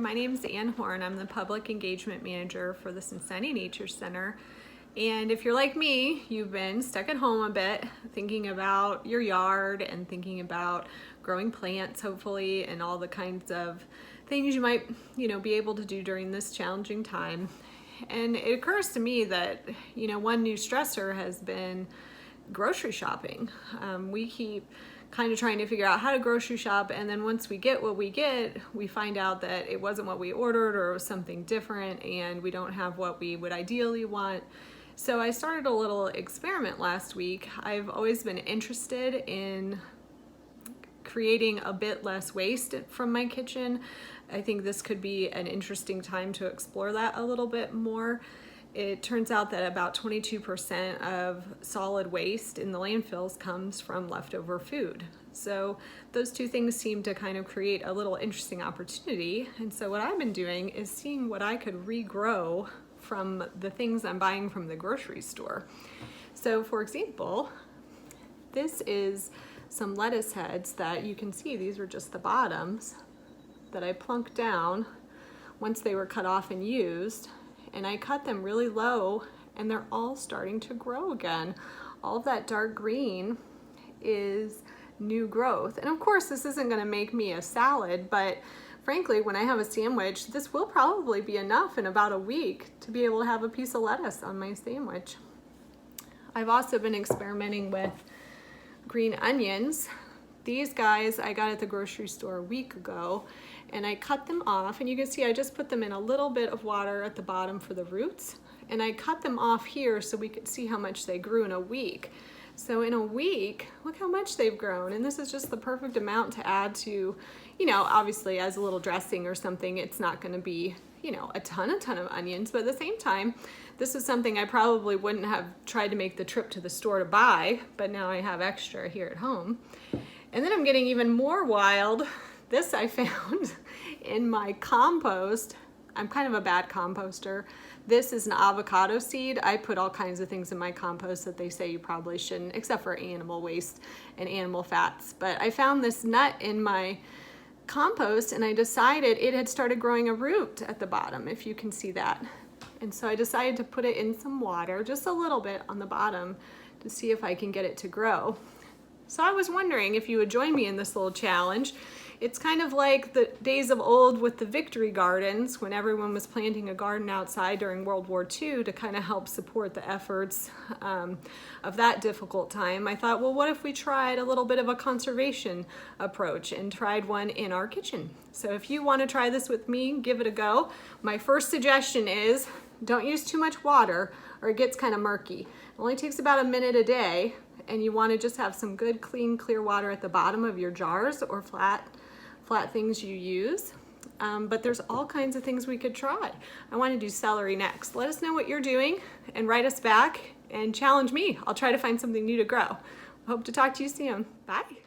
My name is Horne. I'm the Public Engagement Manager for the Cincinnati Nature Center. And if you're like me, you've been stuck at home a bit, thinking about your yard and thinking about growing plants, hopefully, and all the kinds of things you might, be able to do during this challenging time. And it occurs to me that, one new stressor has been grocery shopping. We keep kind of trying to figure out how to grocery shop, and then once we get what we get, we find out that it wasn't what we ordered or it was something different, and we don't have what we would ideally want. So I started a little experiment last week. I've always been interested in creating a bit less waste from my kitchen. I think this could be an interesting time to explore that a little bit more. It turns out that about 22% of solid waste in the landfills comes from leftover food. So those two things seem to kind of create a little interesting opportunity. And so what I've been doing is seeing what I could regrow from the things I'm buying from the grocery store. So for example, this is some lettuce heads that you can see, these were just the bottoms that I plunked down once they were cut off and used. And I cut them really low, and they're all starting to grow again. All of that dark green is new growth. And of course, this isn't gonna make me a salad, but frankly, when I have a sandwich, this will probably be enough in about a week to be able to have a piece of lettuce on my sandwich. I've also been experimenting with green onions. These guys I got at the grocery store a week ago, and I cut them off, and you can see I just put them in a little bit of water at the bottom for the roots, and I cut them off here so we could see how much they grew in a week. So in a week, look how much they've grown, and this is just the perfect amount to add to, obviously as a little dressing or something. It's not going to be, a ton of onions, but at the same time, this is something I probably wouldn't have tried to make the trip to the store to buy, but now I have extra here at home. And then I'm getting even more wild. This I found in my compost. I'm kind of a bad composter. This is an avocado seed. I put all kinds of things in my compost that they say you probably shouldn't, except for animal waste and animal fats. But I found this nut in my compost, and I decided it had started growing a root at the bottom, if you can see that. And so I decided to put it in some water, just a little bit on the bottom, to see if I can get it to grow. So I was wondering if you would join me in this little challenge. It's kind of like the days of old with the victory gardens, when everyone was planting a garden outside during World War II to kind of help support the efforts of that difficult time. I thought, well, what if we tried a little bit of a conservation approach and tried one in our kitchen? So if you want to try this with me, give it a go. My first suggestion is don't use too much water or it gets kind of murky. It only takes about a minute a day, and you want to just have some good, clean, clear water at the bottom of your jars or flat things you use. But there's all kinds of things we could try. I want to do celery next. Let us know what you're doing and write us back and challenge me. I'll try to find something new to grow. Hope to talk to you soon. Bye.